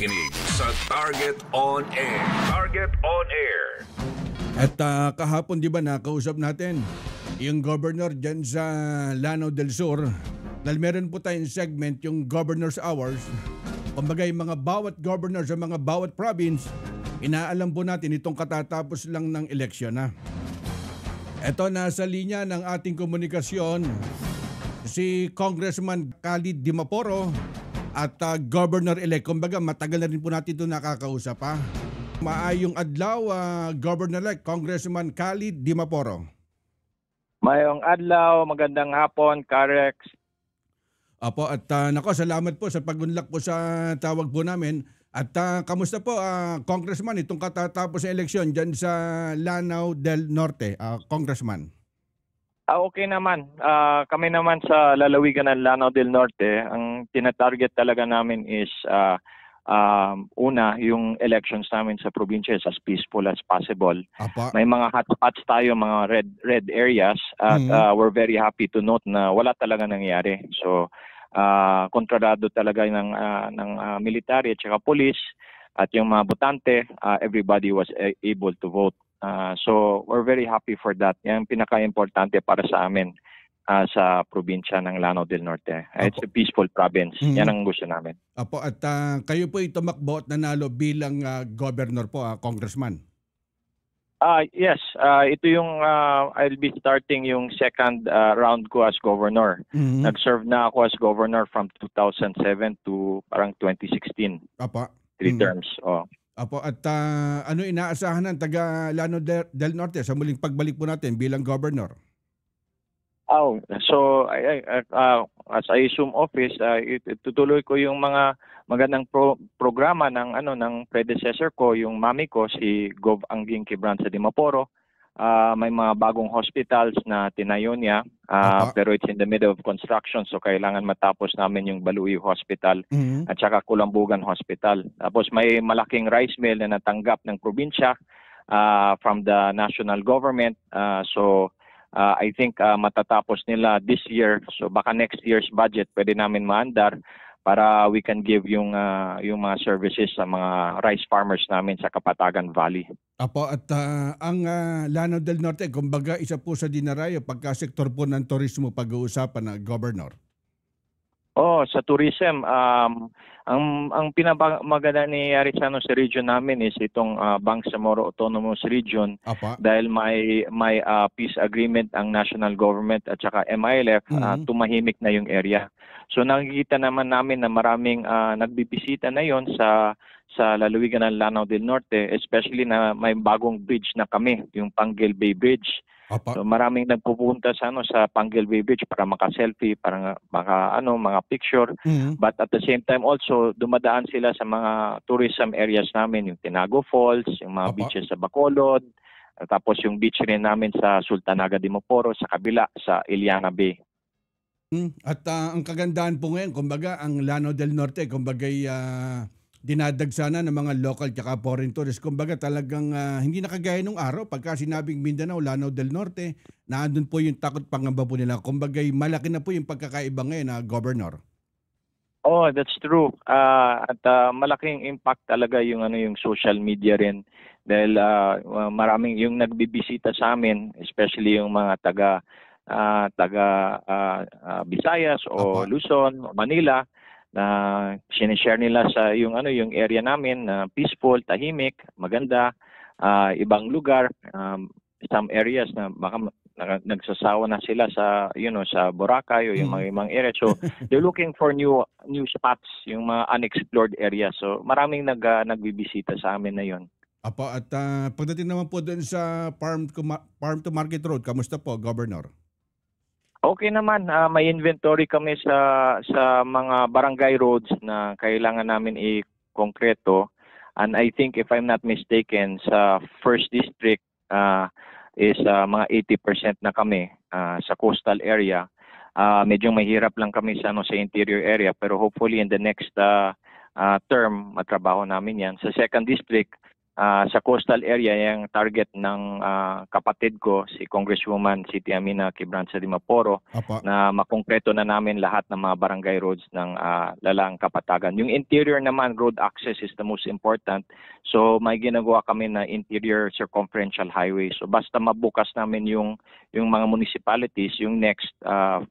nakikinig sa Target on Air. Target on Air. At kahapon di ba nakausap natin yung governor dyan sa Lanao del Sur. Dahil meron po tayong segment yung Governor's Hours. Kumbaga yung mga bawat governor sa mga bawat province, inaalam po natin itong katatapos lang ng eleksyon na. Ito nasa linya ng ating komunikasyon si Congressman Khalid Dimaporo at Governor-elect. Kumbaga matagal na rin po natin ito nakakausap ha. Maayong adlaw, Governor-elect Congressman Khalid Dimaporo. Mayong adlaw, magandang hapon, Karex. Apo, at nako, salamat po sa pagunlak po sa tawag po namin. At kamusta po, Congressman, itong katatapos ng eleksyon dyan sa Lanao del Norte, Congressman? Okay naman. Kami naman sa lalawigan ng Lanao del Norte, ang tinatarget talaga namin is una, yung elections namin sa probinsya is as peaceful as possible. Apa. May mga hotspots tayo, mga red areas, at we're very happy to note na wala talaga nangyari. So, kontrarado talaga ng military at saka police at yung mga botante, everybody was able to vote. So we're very happy for that. Yan pinaka-importante para sa amin sa probinsya ng Lanao del Norte. It's a peaceful province. Yan ang gusto namin. Apo, at kayo po tumakbo at nanalo bilang governor po, Congressman. Yes, ito yung I'll be starting yung second round ko as governor. Nag-serve na ako as governor from 2007 to parang 2016. Apa. 3 terms. Apo, at ano inaasahan ng taga Lanao del Norte sa muling pagbalik po natin bilang governor? So as I assume office, itutuloy ko yung mga magandang programa ng predecessor ko, yung mami ko si Gov. Angging Quebranza Dimaporo. May mga bagong hospitals na tinayo niya, pero it's in the middle of construction, so kailangan matapos namin yung Balui Hospital at saka Kulambugan Hospital. Tapos may malaking rice mill na natanggap ng probinsya from the national government. So I think matatapos nila this year, so baka next year's budget pwede namin maandar para we can give yung mga services sa mga rice farmers namin sa Kapatagan Valley. Apo, at ang Lanao del Norte, kumbaga isa po sa dinarayo pagka-sektor po ng turismo pag-uusapan ng governor. Sa tourism, ang pinamaganda nangyayari sa region namin is itong Bangsamoro Autonomous Region. Apa. Dahil may peace agreement ang national government at saka MILF, tumahimik na yung area. So nakikita naman namin na maraming nagbibisita na yon sa lalawigan ng Lanao del Norte, especially na may bagong bridge na kami, yung Panguil Bay Bridge. Apa. So maraming nagpupunta sa Panguil Bay Bridge para maka-selfie, para mga picture. But at the same time also dumadaan sila sa mga tourism areas namin, yung Tinago Falls, yung mga beaches sa Bacolod, tapos yung beach rin namin sa Sultanaga Dimaporo sa kabila sa Iliana Bay. At ang kagandahan po ngayon, kumbaga ang Lanao del Norte, kumbaga dinadagsana ng mga local at foreign tourists. Kumbaga talagang hindi nakagaya nung araw pagka sinabing Mindanao, Lanao del Norte, naandun po yung takot pangamba po nila. Kumbaga malaki na po yung pagkakaiba ngayon na governor. That's true. At malaking impact talaga yung social media rin dahil maraming yung nagbibisita sa amin, especially yung mga taga Visayas o Luzon o Manila, na sinishare nila sa yung area namin na peaceful, tahimik, maganda, ibang lugar, some areas na baka nagsasawa na sila sa sa Boracay o yung mga ibang area. So they're looking for new spots, yung mga unexplored areas. So maraming nagbibisita sa amin na yon. Apo, at pagdating naman po doon sa farm to market road, kamusta po, Governor? Okay naman, may inventory kami sa mga barangay roads na kailangan namin i-konkreto. And I think if I'm not mistaken, sa first district is mga 80% na kami sa coastal area. Medyo mahirap lang kami sa interior area, pero hopefully in the next term matrabaho namin yan. Sa second district, sa coastal area, yung target ng kapatid ko, si Congresswoman Siti Amina Quebranza de Maporo, Apa. na makongkreto na namin lahat ng mga barangay roads ng Lalang Kapatagan. Yung interior naman, road access is the most important. So may ginagawa kami na interior circumferential highway. So basta mabukas namin yung mga municipalities, yung next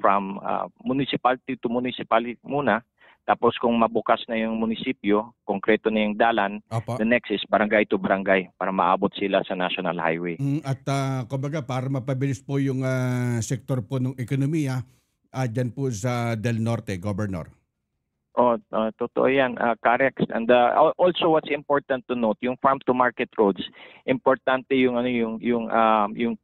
from municipality to municipality muna. Tapos kung mabukas na yung munisipyo, konkreto na yung dalan, Apa. the next is barangay to barangay para maabot sila sa national highway. At kumbaga para mapabilis po yung sektor po ng ekonomiya dyan po sa Del Norte, Governor. Totoo yan, correct. And also what's important to note, yung farm to market roads, importante yung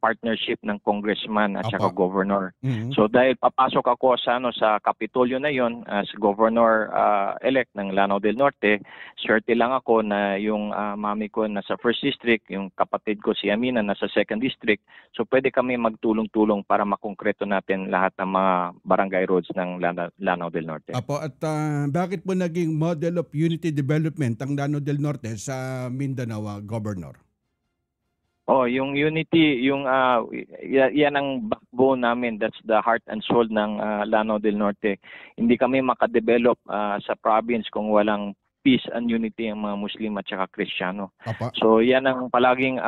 partnership ng congressman at saka governor. So dahil papasok ako sa Kapitolyo na yon as governor elect ng Lanao del Norte, swerte lang ako na yung mami ko nasa 1st district, yung kapatid ko si Amina nasa 2nd district. So pwede kami magtulong-tulong para makongkreto natin lahat ng mga barangay roads ng Lanao del Norte. Apo, at bakit po naging model of unity development ang Lanao del Norte sa Mindanao, Governor? Yung unity, yan ang backbone namin. That's the heart and soul ng Lanao del Norte. Hindi kami makadevelop sa province kung walang peace and unity ang mga Muslim at saka Kristiyano. So yan ang palaging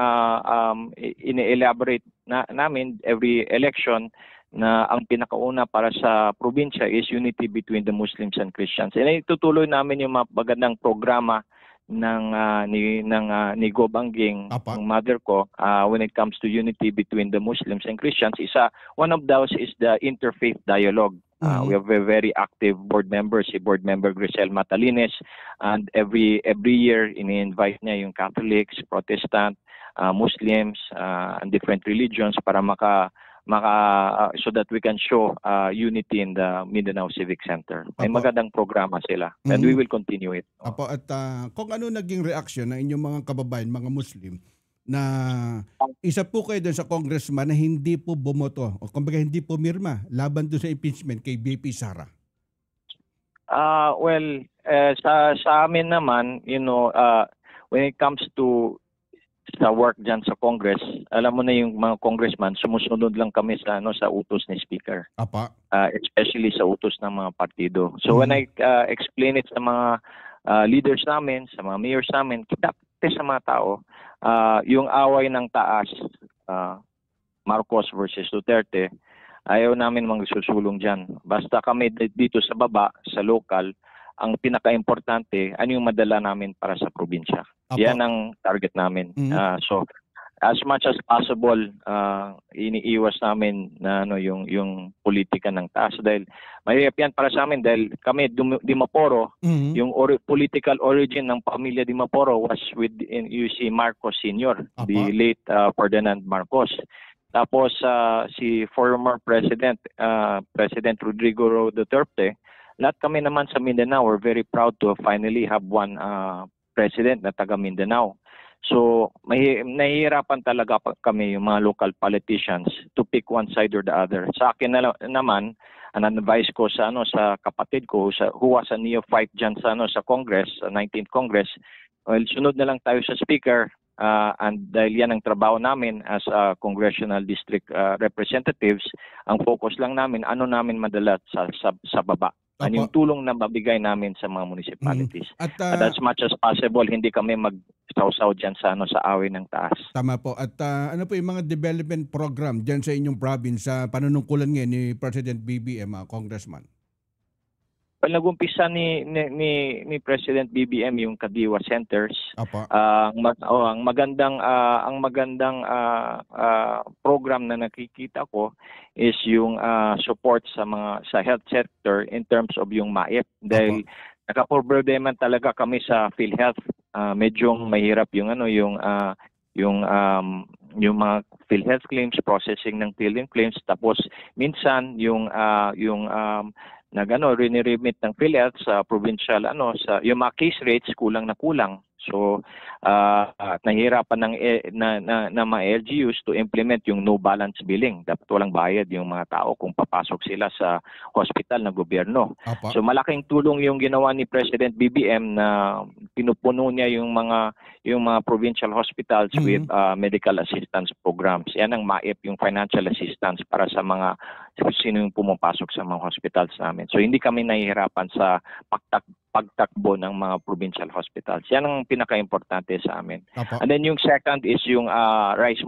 ini-elaborate namin every election, na ang pinakauna para sa probinsya is unity between the Muslims and Christians. And itutuloy namin yung mga magandang programa ni Go Bangging, ng mother ko, when it comes to unity between the Muslims and Christians. One of those is the interfaith dialogue. We have a very active board member, si board member Grisel Matalines, and every year ini-invite niya yung Catholics, Protestant, Muslims, and different religions para so that we can show unity in the Mindanao Civic Center. May magandang programa sila and we will continue it. Apo, at kung ano naging reaksyon ng inyong mga kababayan, mga Muslim, na isa po kayo doon sa congressman na hindi po bumoto o kumbaga hindi po mirma laban doon sa impeachment kay BP Sara? Sa amin naman, when it comes to sa work dyan sa Congress, alam mo na yung mga congressman, sumusunod lang kami sa utos ni Speaker. Apa. Especially sa utos ng mga partido. So when I explain it sa mga leaders namin, sa mga mayors namin, kita sa mga tao, yung away ng taas, Marcos versus Duterte, ayaw namin magsusulong dyan. Basta kami dito sa baba, sa local, ang pinaka-importante, ano yung madala namin para sa probinsya. Yan ang target namin. So, as much as possible, iniiwas namin na yung politika ng taas. Dahil mahirap yan para sa amin dahil kami, Di Maporo, yung political origin ng pamilya Di Maporo was with si Marcos Sr., the late Ferdinand Marcos. Tapos si former President Rodrigo Duterte, lahat kami naman sa Mindanao, we're very proud to finally have one president na taga Mindanao. So, nahihirapan talaga kami, yung mga local politicians, to pick one side or the other. Sa akin naman, ang advice ko sa kapatid ko who was a neophyte dyan sa Congress, sa 19th Congress, well, sunod na lang tayo sa Speaker, and dahil yan ang trabaho namin as congressional district representatives, ang focus lang namin, ano namin madala sa baba. Yung tulong na mabigay namin sa mga municipalities. At as much as possible, hindi kami mag-saw-saw dyan sa away ng taas. Tama po. At ano po yung mga development program dyan sa inyong province sa panunungkulan ngayon ni President BBM, Congressman? Well, nag-umpisa ni President BBM yung Kadiwa Centers. Ang magandang program na nakikita ko is yung support sa health sector in terms of yung MAEP. Dahil nakaproblema talaga kami sa PhilHealth. Medyo mahirap yung mga PhilHealth claims, processing ng PhilHealth claims, tapos minsan yung riniremit ng PhilHealth sa provincial yung mga case rates kulang na kulang. So nahihirapan ng mga LGUs to implement yung no balance billing. Dapat walang bayad yung mga tao kung papasok sila sa hospital ng gobyerno. Apa. So malaking tulong yung ginawa ni President BBM na pinupuno niya yung mga provincial hospitals with medical assistance programs. Yan ang MAIP, yung financial assistance para sa mga sino yung pumapasok sa mga hospitals namin. So hindi kami nahihirapan sa pagtakbo ng mga provincial hospitals. Yan ang pinaka-importante sa amin. Apa. And then yung second is yung rice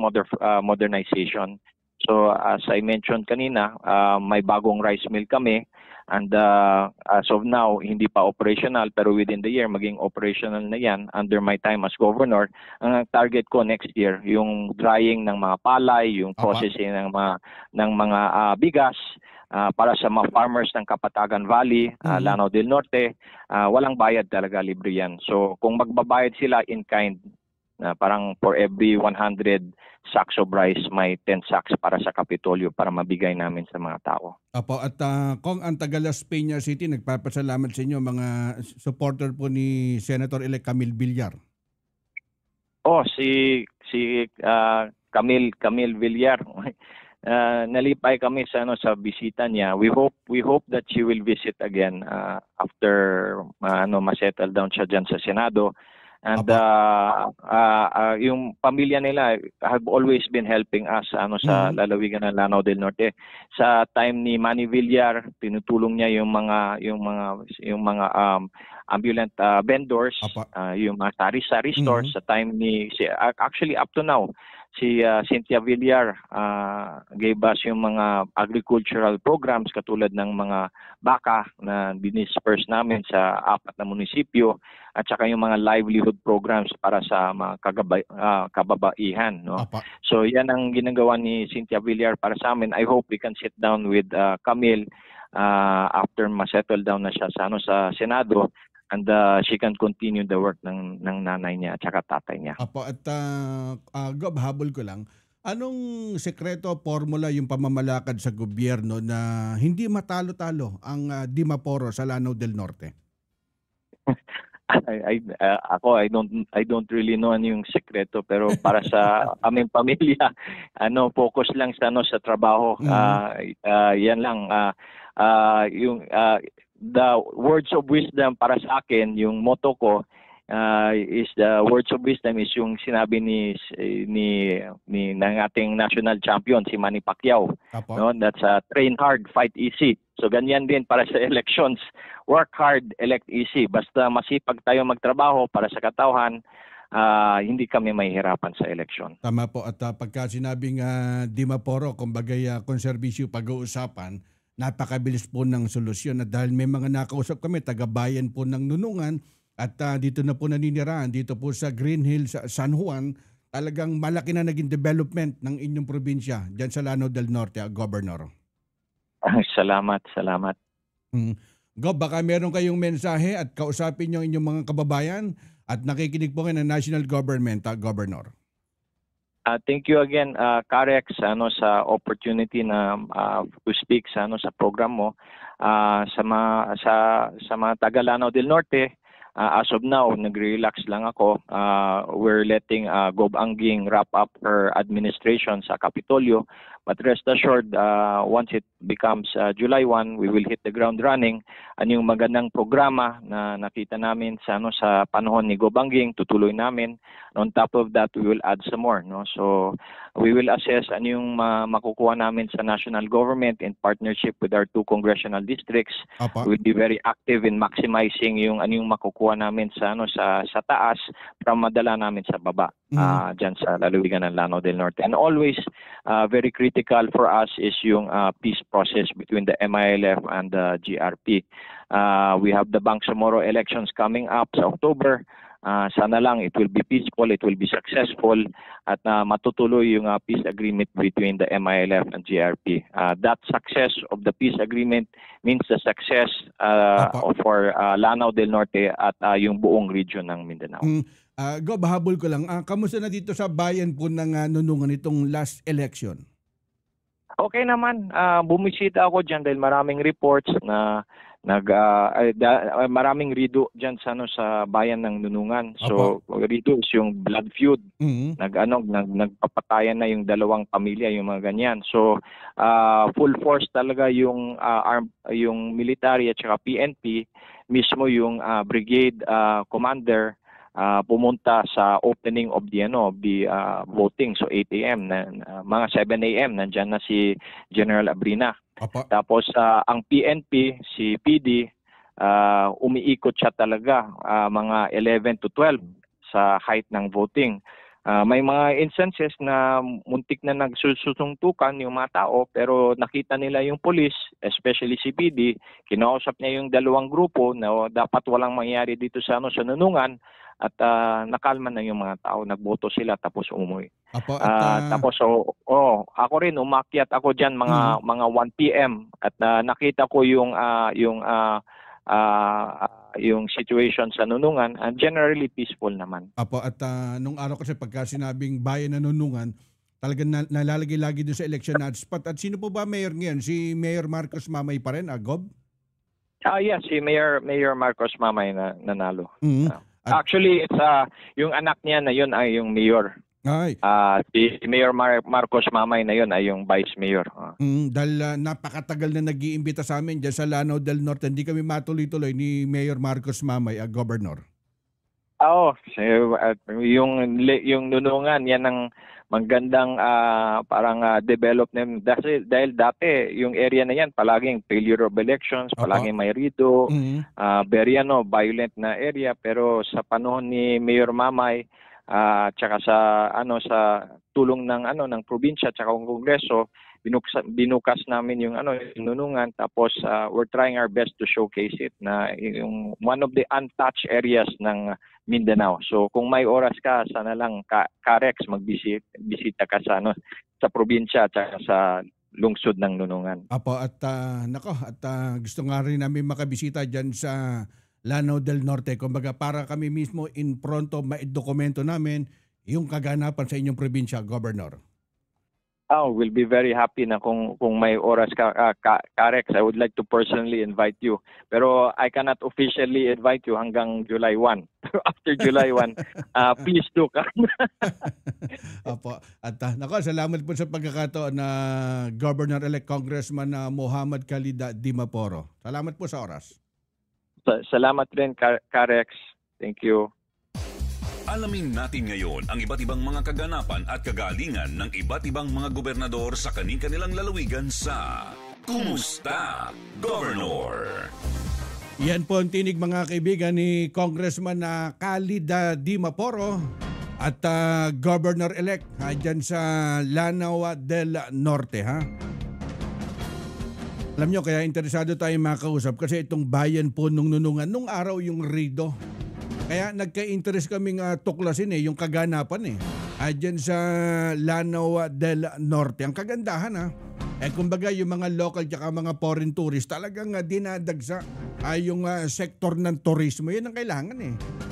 modernization. So as I mentioned kanina, may bagong rice mill kami. And as of now, hindi pa operational, pero within the year, maging operational na yan under my time as governor. Ang target ko next year, yung drying ng mga palay, yung processing ng mga bigas, para sa mga farmers ng Kapatagan Valley, Lanao del Norte, walang bayad talaga, libre yan. So kung magbabayad sila in kind, parang for every 100 sacks of rice, may 10 sacks para sa Kapitolyo para mabigay namin sa mga tao. Apo, at kung ang taga Las Piñas City, nagpapasalamat sa inyo mga supporter po ni Senator-elect Camille Villar. Si Camille Villar. Nalipay kami sa bisita niya. We hope that she will visit again after ma-settle down siya diyan sa Senado. And yung pamilya nila have always been helping us sa lalawigan ng Lanao del Norte. Sa time ni Manny Villar, tinutulong niya yung mga ambulant vendors, yung mga sari-sari stores. Sa time ni actually up to now, si Cynthia Villar gave us yung mga agricultural programs katulad ng mga baka na dinisperse namin sa 4 na munisipyo at saka yung mga livelihood programs para sa mga kababaihan. No? So yan ang ginagawa ni Cynthia Villar para sa amin. I hope we can sit down with Camille after ma-settle down na siya sa Senado. And she can continue the work ng nanay niya at saka tatay niya. Apo, at Gob, habol ko lang. Anong sekreto, formula yung pamamalakad sa gobyerno na hindi matalo-talo ang Dimaporo sa Lanao del Norte? I don't really know yung sekreto, pero para sa aming pamilya, focus lang sa trabaho. Yan lang the words of wisdom para sa akin, yung motto ko is the words of wisdom is yung sinabi ng ating national champion si Manny Pacquiao. No, that's train hard, fight easy. So ganyan din para sa elections. Work hard, elect easy. Basta masipag tayo magtrabaho para sa katauhan, hindi kami mahihirapan sa eleksyon. Tama po. At pagka sinabing Dimaporo, kumbagay konserbisyo pag-uusapan, napakabilis po ng solusyon. At dahil may mga nakausap kami, taga-bayan po ng Nunungan at dito na po naninirahan, dito po sa Green Hills, San Juan, talagang malaki na naging development ng inyong probinsya dyan sa Lanao del Norte, Governor. Salamat. Gob, baka meron kayong mensahe at kausapin nyo inyong mga kababayan at nakikinig po kayo ng national government, Governor. Thank you again, Karex, sa opportunity na to speak sa program mo. Sa mga taga Lanao del Norte, as of now, nagre-relax lang ako. We're letting Gob Anguing wrap up her administration sa Kapitolyo. But rest assured, once it becomes July 1, we will hit the ground running. Yung magandang programa na nakita namin sa panahon ni Gob Anguing, tutuloy namin. On top of that, we will add some more. No? So we will assess yung makukuha namin sa national government in partnership with our 2 congressional districts. We will be very active in maximizing yung makukuha namin sa taas para madala namin sa baba. Dyan sa lalawigan ng Lanao del Norte. And always very critical for us is yung peace process between the MILF and the GRP. We have the Bangsamoro elections coming up sa October. Sana lang it will be peaceful, it will be successful at matutuloy yung peace agreement between the MILF and GRP. That success of the peace agreement means the success for Lanao del Norte at yung buong region ng Mindanao. Gob, habol ko lang. Kamusta na dito sa bayan po ng Nunungan itong last election? Okay naman. Bumisita ako dyan dahil maraming reports na maraming rido diyan sa bayan ng Nunungan. So rido is yung blood feud. Nagpapatayan na yung dalawang pamilya, yung mga ganyan. So full force talaga yung military at saka PNP, mismo yung brigade commander pumunta sa opening of the voting. So 8 a.m. Mga 7 a.m. nandiyan na si General Abrina. Tapos ang PNP, si PD, umiikot siya talaga mga 11 to 12 sa height ng voting. May mga instances na muntik na nagsusuntukan yung mga tao, pero nakita nila yung police, especially si PD, kinausap niya yung dalawang grupo na dapat walang mangyari dito sa Nunungan, at nakalma na yung mga tao, nagboto sila tapos umuwi. Tapos ako rin umakyat ako diyan mga 1 PM at nakita ko yung situation sa Nunungan, generally peaceful naman. At nung araw kasi pagka sinabing bayan na Nunungan, talagang nalalagay lagi doon sa election hotspot. At sino po ba mayor ngayon? Si Mayor Marcos Mamay pa rin, Gob? Yes, si Mayor Marcos Mamay na nanalo. Actually, it's yung anak niya na yun ay yung mayor. Si Mayor Marcos Mamay na yun ay yung vice mayor. Dahil napakatagal na nag-iimbita sa amin dyan sa Lanao del Norte, hindi kami matuloy-tuloy ni Mayor Marcos Mamay, Governor. Yung Nunungan, yan ang magandang parang development. Dahil dati, yung area na yan, palaging failure of elections, palaging may rito, very violent na area. Pero sa panahon ni Mayor Mamay, tsaka sa tulong ng probinsya tsaka ng Kongreso, binukas namin yung Nunungan, tapos we're trying our best to showcase it na yung one of the untouched areas ng Mindanao. So kung may oras ka, sana lang Carex magbisita ka sa probinsya at sa lungsod ng Nunungan. Gusto nga rin namin makabisita diyan sa Lanao del Norte. Kumbaga para kami mismo in pronto maidokumento namin yung kaganapan sa inyong probinsya, Governor. We'll be very happy na kung may oras ka, Carex. I would like to personally invite you. Pero I cannot officially invite you hanggang July 1. After July 1, please do come. Salamat po sa pagkakataon na Governor-elect Congressman Muhammad Khalid Dimaporo. Salamat po sa oras. Salamat rin, Carex. Thank you. Alamin natin ngayon ang iba't ibang mga kaganapan at kagalingan ng iba't ibang mga gobernador sa kanilang lalawigan sa Kumusta, Governor? Yan po ang tinig mga kaibigan ni Congressman Khalid Dimaporo at Governor-elect dyan sa Lanao del Norte. Alam nyo, kaya interesado tayong makausap kasi itong bayan po nung Nunungan, nung araw yung Rido. Kaya nagka-interest kaming tuklasin yung kaganapan dyan sa Lanao del Norte. Ang kagandahan kumbaga yung mga local at mga foreign tourists talagang dinadagsa yung sektor ng turismo. Yan ang kailangan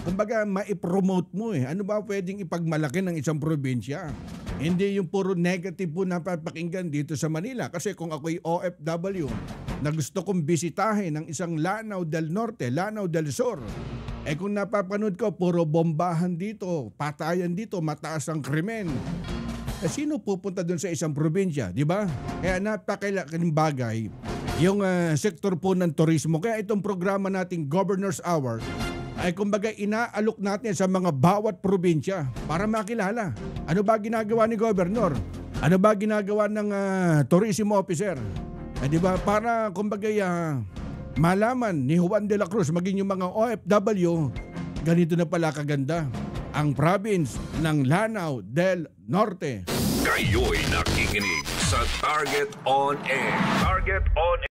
Kumbaga ma-promote mo Ano ba pwedeng ipagmalaki ng isang probinsya? Hindi yung puro negative po na papakinggan dito sa Manila. Kasi kung ako'y OFW na gusto kong bisitahin ng isang Lanao del Norte, Lanao del Sur, kung napapanood ko, puro bombahan dito, patayan dito, mataas ang krimen. Sino pupunta doon sa isang probinsya, di ba? Kaya napakalaking bagay yung sektor po ng turismo. Kaya itong programa nating Governor's Hour ay kumbaga inaalok natin sa mga bawat probinsya para makilala. Ano ba ginagawa ni Governor? Ano ba ginagawa ng tourism officer? Di ba? Para kumbaga malaman ni Juan de la Cruz, maging yung mga OFW, ganito na pala kaganda ang province ng Lanao del Norte. Kayo'y nakikinig sa Target on Air. Target on